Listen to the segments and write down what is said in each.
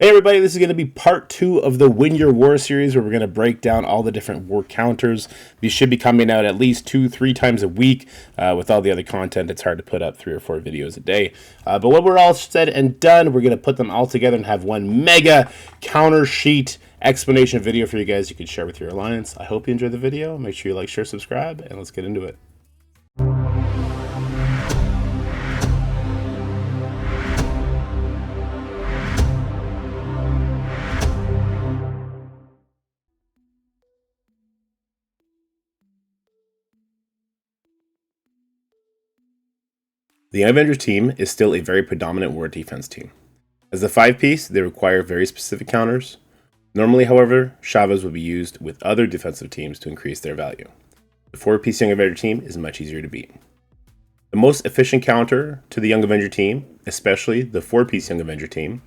Hey everybody, this is going to be part 2 of the Win Your War series where we're going to break down all the different war counters. These should be coming out at least 2-3 times a week. With all the other content, it's hard to put up 3 or 4 videos a day. But when we're all said and done, we're going to put them all together and have one mega counter sheet explanation video for you guys you can share with your alliance. I hope you enjoy the video. Make sure you like, share, subscribe, and let's get into it. The Avengers team is still a very predominant war defense team. As a 5-piece, they require very specific counters. Normally, however, Chavez would be used with other defensive teams to increase their value. The 4-piece Young Avenger team is much easier to beat. The most efficient counter to the Young Avenger team, especially the 4-piece Young Avenger team,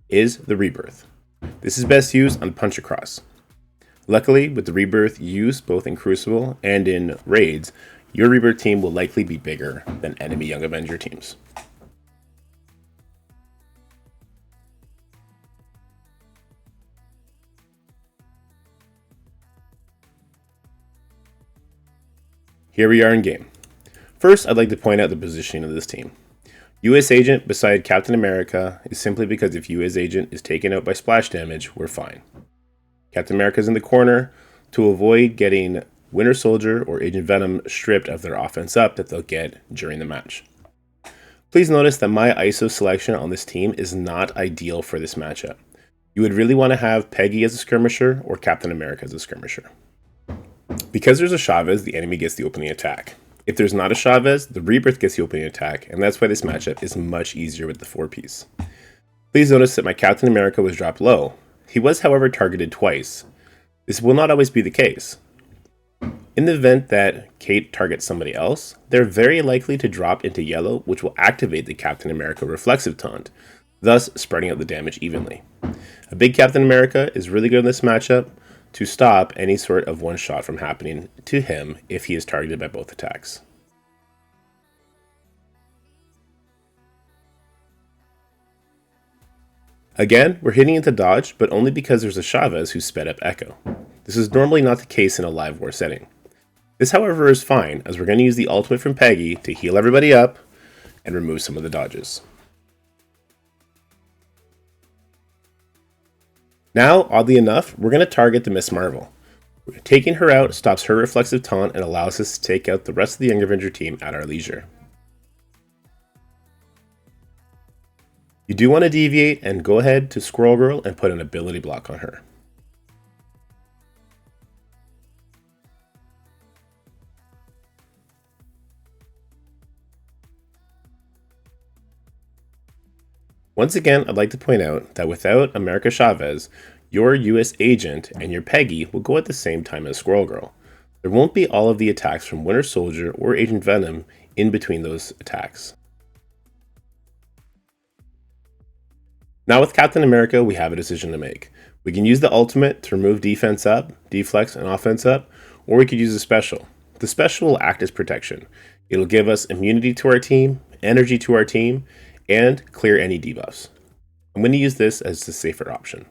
is the Rebirth. This is best used on Punch Across. Luckily, with the Rebirth used both in Crucible and in raids, your Rebirth team will likely be bigger than enemy Young Avenger teams. Here we are in game. First, I'd like to point out the positioning of this team. US Agent beside Captain America is simply because if US Agent is taken out by splash damage, we're fine. Captain America is in the corner to avoid getting Winter Soldier or Agent Venom stripped of their offense up that they'll get during the match. Please notice that my ISO selection on this team is not ideal for this matchup. You would really want to have Peggy as a skirmisher or Captain America as a skirmisher. Because there's a Chavez, the enemy gets the opening attack. If there's not a Chavez, the Rebirth gets the opening attack, and that's why this matchup is much easier with the 4-piece. Please notice that my Captain America was dropped low. He was, however, targeted twice. This will not always be the case. In the event that Kate targets somebody else, they're very likely to drop into yellow, which will activate the Captain America reflexive taunt, thus spreading out the damage evenly. A big Captain America is really good in this matchup to stop any sort of one shot from happening to him if he is targeted by both attacks. Again, we're hitting into dodge, but only because there's a Chavez who sped up Echo. This is normally not the case in a live war setting. This, however, is fine, as we're going to use the ultimate from Peggy to heal everybody up and remove some of the dodges. Now, oddly enough, we're going to target the Miss Marvel. Taking her out stops her reflexive taunt and allows us to take out the rest of the Young Avenger team at our leisure. You do want to deviate and go ahead to Squirrel Girl and put an ability block on her. Once again, I'd like to point out that without America Chavez, your US Agent and your Peggy will go at the same time as Squirrel Girl. There won't be all of the attacks from Winter Soldier or Agent Venom in between those attacks. Now with Captain America, we have a decision to make. We can use the ultimate to remove defense up, deflex, and offense up, or we could use a special. The special will act as protection. It'll give us immunity to our team, energy to our team, and clear any debuffs. I'm going to use this as the safer option.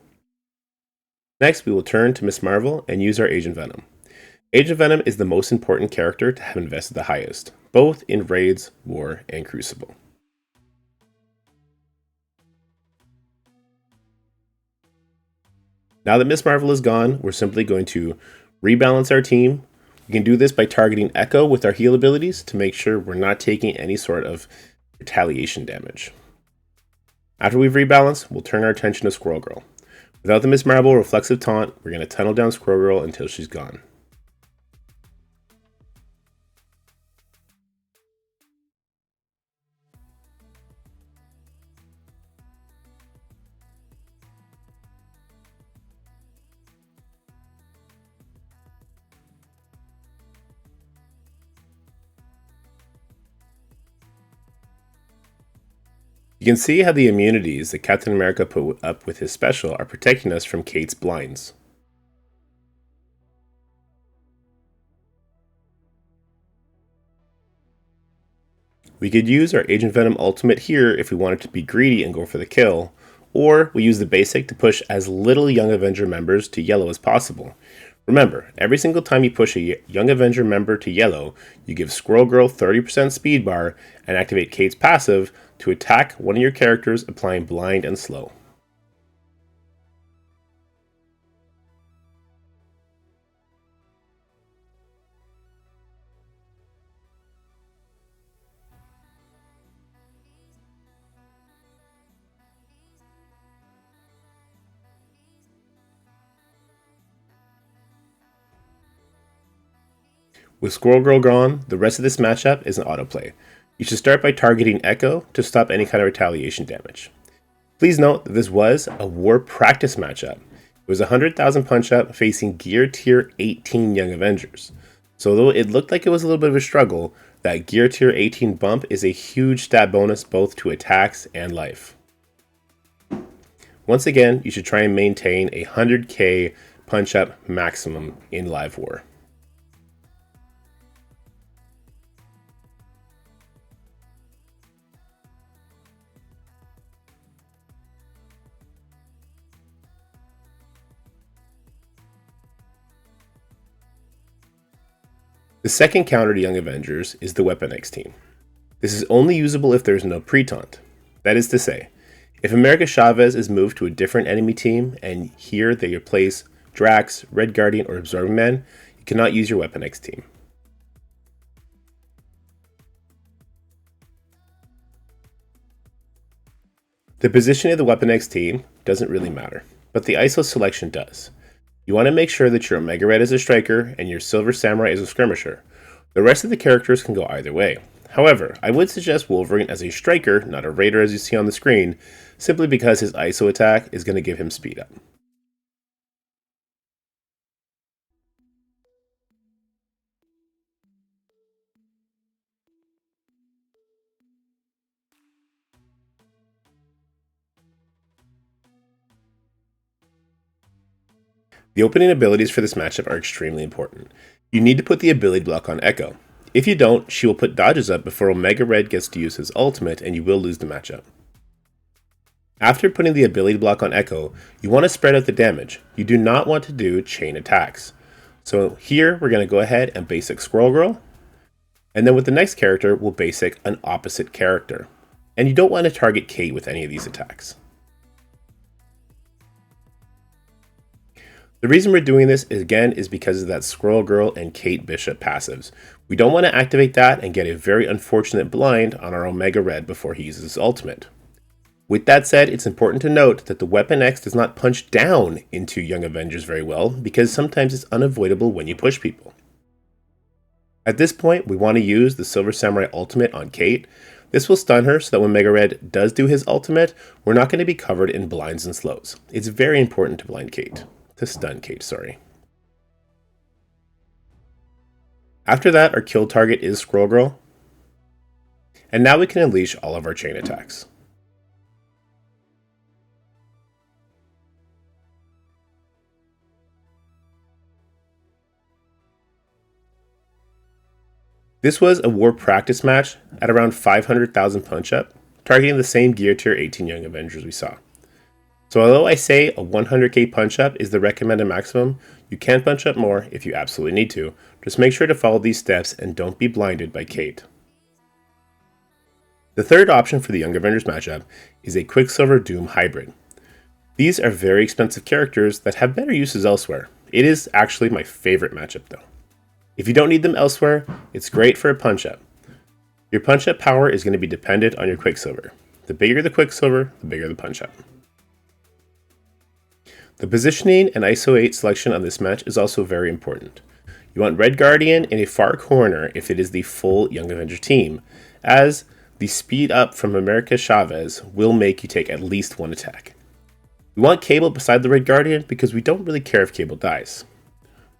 Next, we will turn to Miss Marvel and use our Agent Venom. Agent Venom is the most important character to have invested the highest, both in raids, war, and Crucible. Now that Miss Marvel is gone, we're simply going to rebalance our team. We can do this by targeting Echo with our heal abilities to make sure we're not taking any sort of retaliation damage. After we've rebalanced, we'll turn our attention to Squirrel Girl. Without the Miss Marvel reflexive taunt, we're going to tunnel down Squirrel Girl until she's gone. You can see how the immunities that Captain America put up with his special are protecting us from Kate's blinds. We could use our Agent Venom ultimate here if we wanted to be greedy and go for the kill, or we use the basic to push as little Young Avenger members to yellow as possible. Remember, every single time you push a Young Avenger member to yellow, you give Squirrel Girl 30% speed bar and activate Kate's passive to attack one of your characters, applying blind and slow. With Squirrel Girl gone, the rest of this matchup is an autoplay. You should start by targeting Echo to stop any kind of retaliation damage. Please note that this was a war practice matchup. It was a 100,000 punch-up facing Gear Tier 18 Young Avengers. So though it looked like it was a little bit of a struggle, that Gear Tier 18 bump is a huge stat bonus both to attacks and life. Once again, you should try and maintain a 100k punch-up maximum in Live War. The second counter to Young Avengers is the Weapon X team. This is only usable if there is no pre-taunt. That is to say, if America Chavez is moved to a different enemy team and here they replace Drax, Red Guardian, or Absorbing Man, you cannot use your Weapon X team. The position of the Weapon X team doesn't really matter, but the ISO selection does. You want to make sure that your Omega Red is a striker and your Silver Samurai is a skirmisher. The rest of the characters can go either way. However, I would suggest Wolverine as a striker, not a raider as you see on the screen, simply because his ISO attack is going to give him speed up. The opening abilities for this matchup are extremely important. You need to put the ability block on Echo. If you don't, she will put dodges up before Omega Red gets to use his ultimate and you will lose the matchup. After putting the ability block on Echo, you want to spread out the damage. You do not want to do chain attacks. So here we're going to go ahead and basic Squirrel Girl, and then with the next character we'll basic an opposite character. And you don't want to target Kate with any of these attacks. The reason we're doing this is because of that Squirrel Girl and Kate Bishop passives. We don't want to activate that and get a very unfortunate blind on our Omega Red before he uses his ultimate. With that said, it's important to note that the Weapon X does not punch down into Young Avengers very well because sometimes it's unavoidable when you push people. At this point, we want to use the Silver Samurai ultimate on Kate. This will stun her so that when Omega Red does do his ultimate, we're not going to be covered in blinds and slows. It's very important to blind Kate. To stun Kate, sorry. After that, our kill target is Squirrel Girl. And now we can unleash all of our chain attacks. This was a war practice match at around 500,000 punch-up, targeting the same Gear Tier 18 Young Avengers we saw. So although I say a 100k punch-up is the recommended maximum, you can punch up more if you absolutely need to. Just make sure to follow these steps and don't be blinded by Kate. The third option for the Young Avengers matchup is a Quicksilver Doom hybrid. These are very expensive characters that have better uses elsewhere. It is actually my favorite matchup though. If you don't need them elsewhere, it's great for a punch-up. Your punch-up power is going to be dependent on your Quicksilver. The bigger the Quicksilver, the bigger the punch-up. The positioning and ISO 8 selection on this match is also very important. You want Red Guardian in a far corner if it is the full Young Avenger team, as the speed up from America Chavez will make you take at least one attack. We want Cable beside the Red Guardian because we don't really care if Cable dies.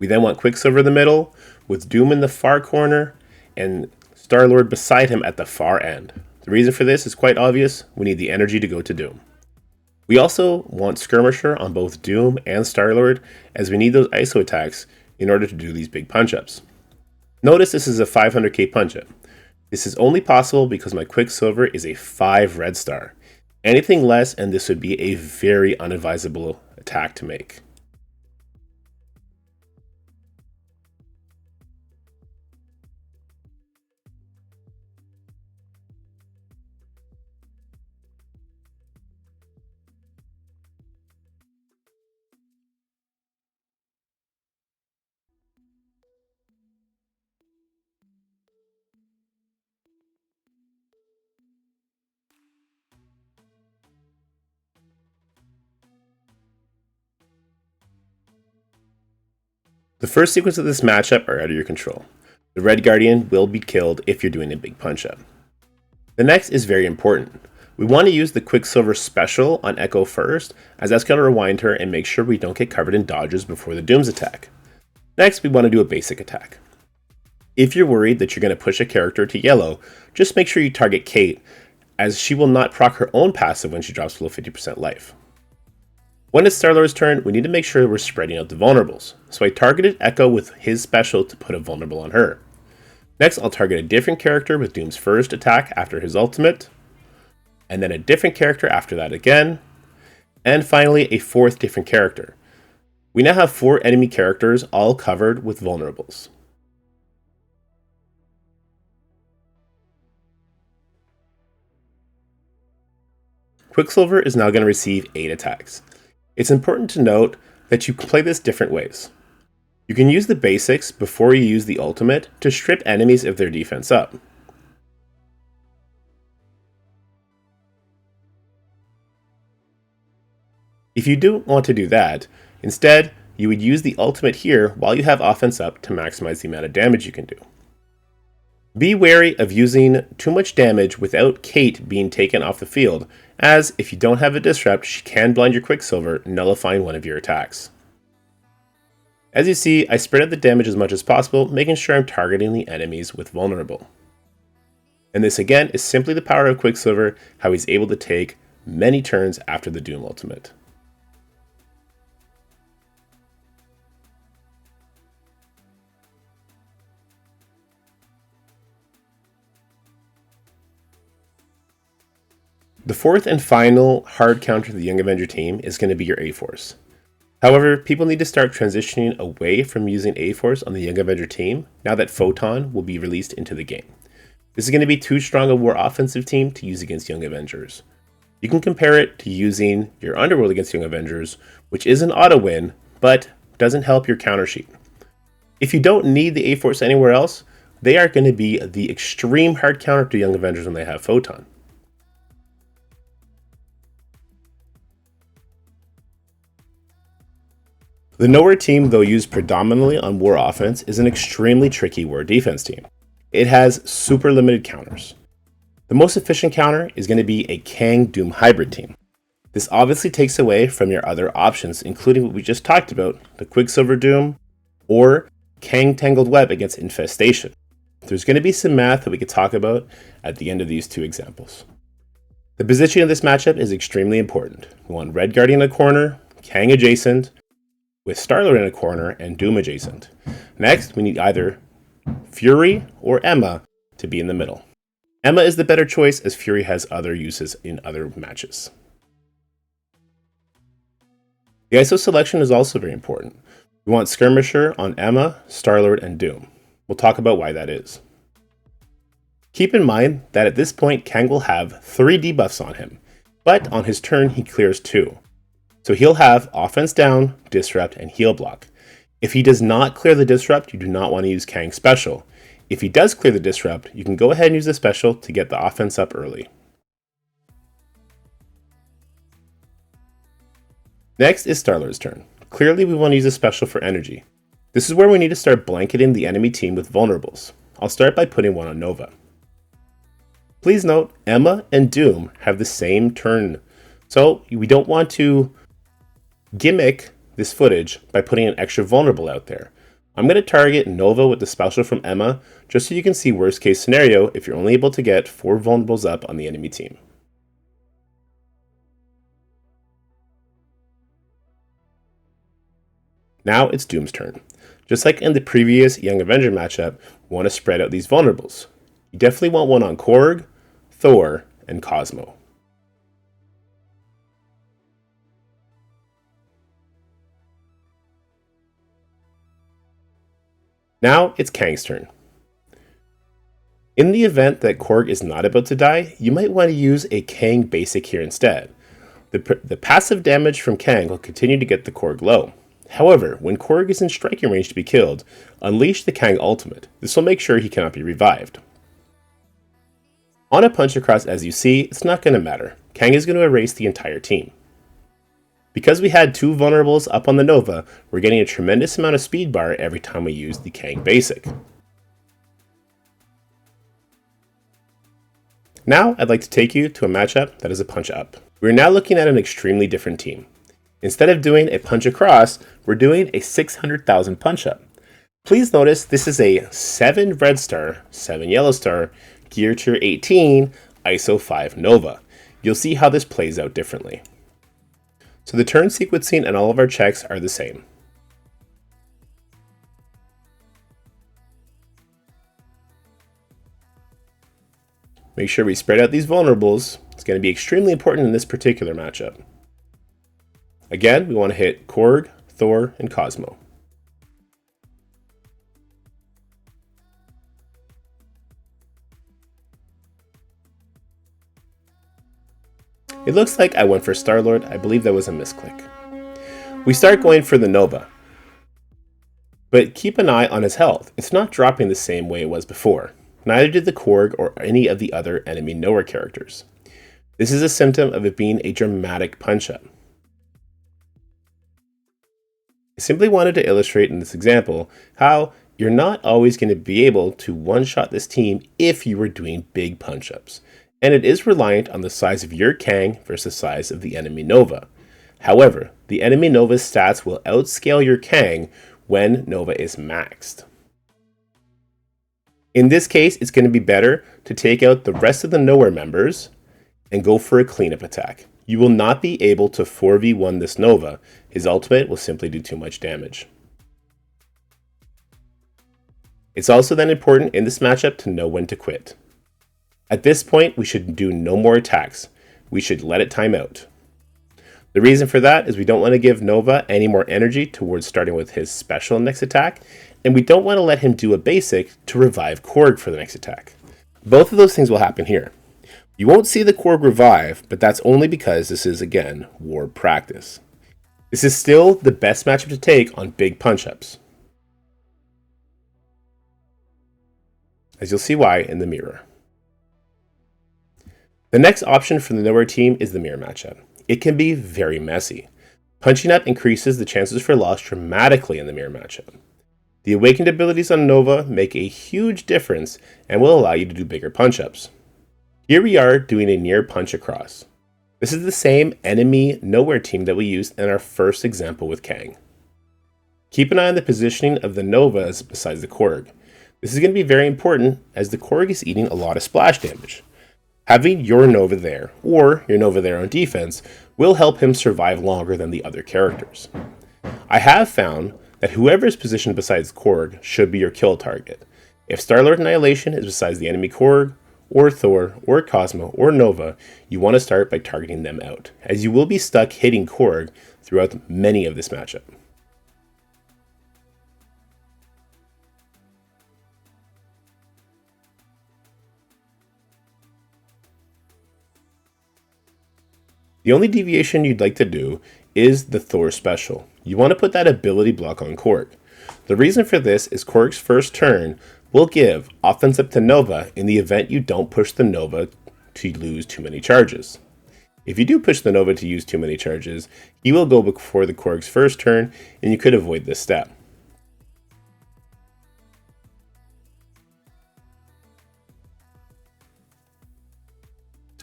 We then want Quicksilver in the middle, with Doom in the far corner, and Star-Lord beside him at the far end. The reason for this is quite obvious, we need the energy to go to Doom. We also want Skirmisher on both Doom and Star-Lord, as we need those ISO attacks in order to do these big punch-ups. Notice this is a 500k punch-up. This is only possible because my Quicksilver is a 5 red star, Anything less, and this would be a very unadvisable attack to make. The first sequence of this matchup are out of your control. The Red Guardian will be killed if you're doing a big punch-up. The next is very important. We want to use the Quicksilver special on Echo first, as that's going to rewind her and make sure we don't get covered in dodges before the Dooms attack. Next, we want to do a basic attack. If you're worried that you're going to push a character to yellow, just make sure you target Kate, as she will not proc her own passive when she drops below 50% life. When it's Star-Lord's turn, we need to make sure we're spreading out the vulnerables, so I targeted Echo with his special to put a vulnerable on her. Next, I'll target a different character with Doom's first attack after his ultimate, and then a different character after that again, and finally a fourth different character. We now have 4 enemy characters all covered with vulnerables. Quicksilver is now going to receive 8 attacks. It's important to note that you can play this different ways. You can use the basics before you use the ultimate to strip enemies of their defense up. If you don't want to do that, instead, you would use the ultimate here while you have offense up to maximize the amount of damage you can do. Be wary of using too much damage without Kate being taken off the field, as if you don't have a disrupt, she can blind your Quicksilver, nullifying one of your attacks. As you see, I spread out the damage as much as possible, making sure I'm targeting the enemies with vulnerable. And this again is simply the power of Quicksilver, how he's able to take many turns after the Doom ultimate. The fourth and final hard counter to the Young Avenger team is going to be your A-Force. However, people need to start transitioning away from using A-Force on the Young Avenger team now that Photon will be released into the game. This is going to be too strong a war offensive team to use against Young Avengers. You can compare it to using your Underworld against Young Avengers, which is an auto win, but doesn't help your counter sheet. If you don't need the A-Force anywhere else, they are going to be the extreme hard counter to Young Avengers when they have Photon. The Knowhere team, though used predominantly on war offense, is an extremely tricky war defense team. It has super limited counters. The most efficient counter is going to be a Kang Doom hybrid team. This obviously takes away from your other options, including what we just talked about, the Quicksilver Doom, or Kang Tangled Web against Infestation. There's going to be some math that we could talk about at the end of these 2 examples. The positioning of this matchup is extremely important. We want Red Guardian in a corner, Kang adjacent, with Star-Lord in a corner and Doom adjacent. Next, we need either Fury or Emma to be in the middle. Emma is the better choice as Fury has other uses in other matches. The ISO selection is also very important. We want Skirmisher on Emma, Star-Lord, and Doom. We'll talk about why that is. Keep in mind that at this point, Kang will have 3 debuffs on him, but on his turn he clears 2. So he'll have offense down, disrupt, and heal block. If he does not clear the disrupt, you do not want to use Kang's special. If he does clear the disrupt, you can go ahead and use the special to get the offense up early. Next is Star-Lord's turn. Clearly we want to use a special for energy. This is where we need to start blanketing the enemy team with vulnerables. I'll start by putting one on Nova. Please note, Emma and Doom have the same turn, so we don't want to gimmick this footage by putting an extra vulnerable out there. I'm going to target Nova with the special from Emma, just so you can see worst case scenario if you're only able to get 4 vulnerables up on the enemy team. Now it's Doom's turn. Just like in the previous Young Avenger matchup, we want to spread out these vulnerables. You definitely want one on Korg, Thor, and Cosmo. Now it's Kang's turn. In the event that Korg is not about to die, you might want to use a Kang basic here instead. The passive damage from Kang will continue to get the Korg low. However, when Korg is in striking range to be killed, unleash the Kang ultimate. This will make sure he cannot be revived. On a punch across, as you see, it's not going to matter. Kang is going to erase the entire team. Because we had 2 vulnerables up on the Nova, we're getting a tremendous amount of speed bar every time we use the Kang basic. Now I'd like to take you to a matchup that is a punch up. We're now looking at an extremely different team. Instead of doing a punch across, we're doing a 600,000 punch up. Please notice this is a 7 red star, 7 yellow star, gear tier 18, ISO 5 Nova. You'll see how this plays out differently. So the turn sequencing and all of our checks are the same. Make sure we spread out these vulnerables. It's going to be extremely important in this particular matchup. Again, we want to hit Korg, Thor, and Cosmo. It looks like I went for Star-Lord. I believe that was a misclick. We start going for the Nova. But keep an eye on his health. It's not dropping the same way it was before. Neither did the Korg or any of the other enemy Knowhere characters. This is a symptom of it being a dramatic punch-up. I simply wanted to illustrate in this example how you're not always going to be able to one-shot this team if you were doing big punch-ups. And it is reliant on the size of your Kang versus the size of the enemy Nova. However, the enemy Nova's stats will outscale your Kang when Nova is maxed. In this case, it's going to be better to take out the rest of the Knowhere members and go for a cleanup attack. You will not be able to 4v1 this Nova. His ultimate will simply do too much damage. It's also then important in this matchup to know when to quit. At this point, we should do no more attacks. We should let it time out. The reason for that is we don't want to give Nova any more energy towards starting with his special next attack, and we don't want to let him do a basic to revive Korg for the next attack. Both of those things will happen here. You won't see the Korg revive, but that's only because this is, again, ward practice. This is still the best matchup to take on big punch-ups, as you'll see why in the mirror. The next option for the Knowhere team is the mirror matchup. It can be very messy. Punching up increases the chances for loss dramatically in the mirror matchup. The awakened abilities on Nova make a huge difference and will allow you to do bigger punch-ups. Here we are doing a near punch across. This is the same enemy Knowhere team that we used in our first example with Kang. Keep an eye on the positioning of the Novas besides the Korg. This is going to be very important as the Korg is eating a lot of splash damage. Having your Nova there, or your Nova there on defense, will help him survive longer than the other characters. I have found that whoever is positioned besides Korg should be your kill target. If Star-Lord Annihilation is besides the enemy Korg, or Thor, or Cosmo, or Nova, you want to start by targeting them out, as you will be stuck hitting Korg throughout many of this matchup. The only deviation you'd like to do is the Thor special. You want to put that ability block on Korg. The reason for this is Korg's first turn will give offense up to Nova in the event you don't push the Nova to lose too many charges. If you do push the Nova to use too many charges, he will go before the Korg's first turn and you could avoid this step.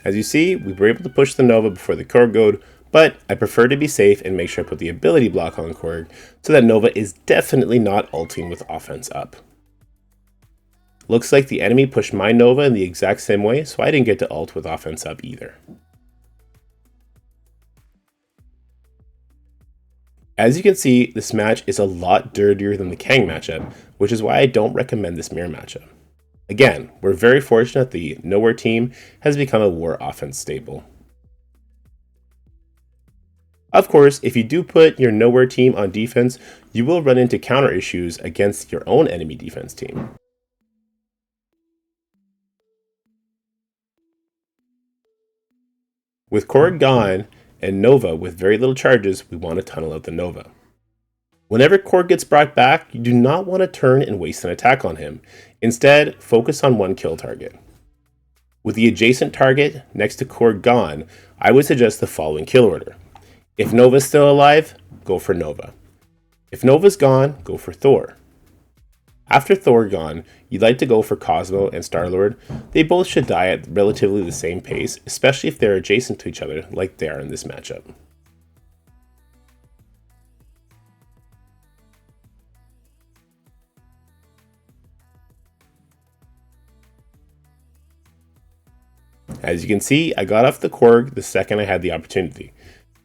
As you see, we were able to push the Nova before the Korg goad, but I prefer to be safe and make sure I put the ability block on Korg so that Nova is definitely not ulting with offense up. Looks like the enemy pushed my Nova in the exact same way, so I didn't get to ult with offense up either. As you can see, this match is a lot dirtier than the Kang matchup, which is why I don't recommend this mirror matchup. Again, we're very fortunate the Knowhere team has become a war offense staple. Of course, if you do put your Knowhere team on defense, you will run into counter issues against your own enemy defense team. With Korg gone and Nova with very little charges, we want to tunnel out the Nova. Whenever Korg gets brought back, you do not want to turn and waste an attack on him. Instead, focus on one kill target. With the adjacent target next to Korg gone, I would suggest the following kill order. If Nova's still alive, go for Nova. If Nova's gone, go for Thor. After Thor gone, you'd like to go for Cosmo and Star-Lord. They both should die at relatively the same pace, especially if they're adjacent to each other like they are in this matchup. As you can see, I got off the Korg the second I had the opportunity.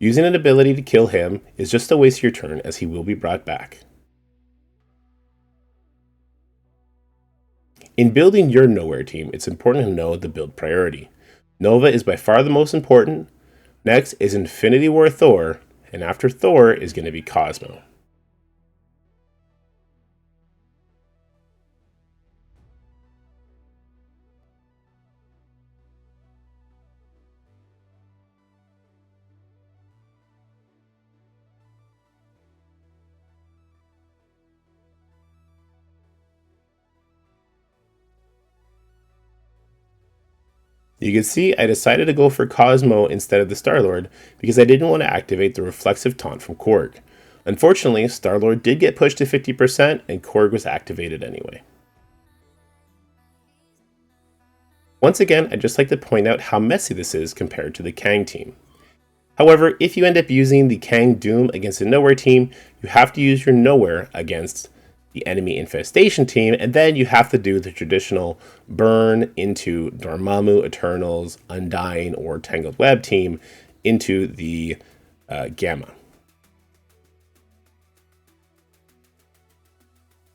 Using an ability to kill him is just a waste of your turn, as he will be brought back. In building your Knowhere team, it's important to know the build priority. Nova is by far the most important. Next is Infinity War Thor, and after Thor is going to be Cosmo. You can see I decided to go for Cosmo instead of the Star-Lord because I didn't want to activate the reflexive taunt from Korg. Unfortunately, Star-Lord did get pushed to 50% and Korg was activated anyway. Once again, I'd just like to point out how messy this is compared to the Kang team. However, if you end up using the Kang Doom against a Knowhere team, you have to use your Knowhere against the enemy infestation team, and then you have to do the traditional burn into Dormammu, Eternals, Undying, or Tangled Web team into the Gamma.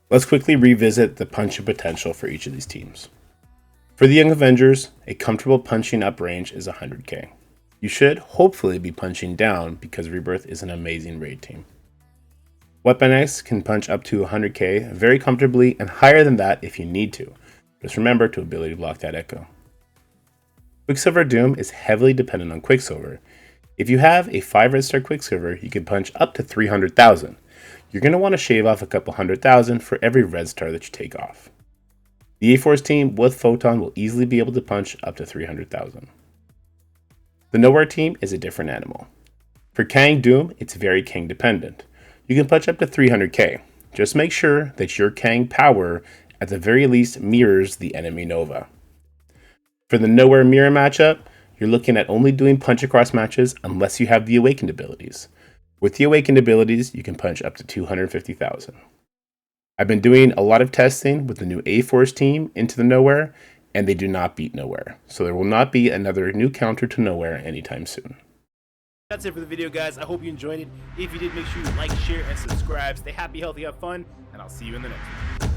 Let's quickly revisit the punching potential for each of these teams. For the Young Avengers, a comfortable punching up range is 100k. You should hopefully be punching down because Rebirth is an amazing raid team. Weapon X can punch up to 100k very comfortably and higher than that if you need to. Just remember to ability block that echo. Quicksilver Doom is heavily dependent on Quicksilver. If you have a 5 red star Quicksilver, you can punch up to 300,000. You're going to want to shave off a couple 100,000 for every red star that you take off. The A-Force team with Photon will easily be able to punch up to 300,000. The Knowhere team is a different animal. For Kang Doom, it's very Kang dependent. You can punch up to 300k. Just make sure that your Kang power at the very least mirrors the enemy Nova. For the Knowhere mirror matchup, you're looking at only doing punch across matches unless you have the awakened abilities. With the awakened abilities, you can punch up to 250,000. I've been doing a lot of testing with the new A-Force team into the Knowhere, and they do not beat Knowhere. So there will not be another new counter to Knowhere anytime soon. That's it for the video, guys. I hope you enjoyed it. If you did, make sure you like, share, and subscribe. Stay happy, healthy, have fun, and I'll see you in the next one.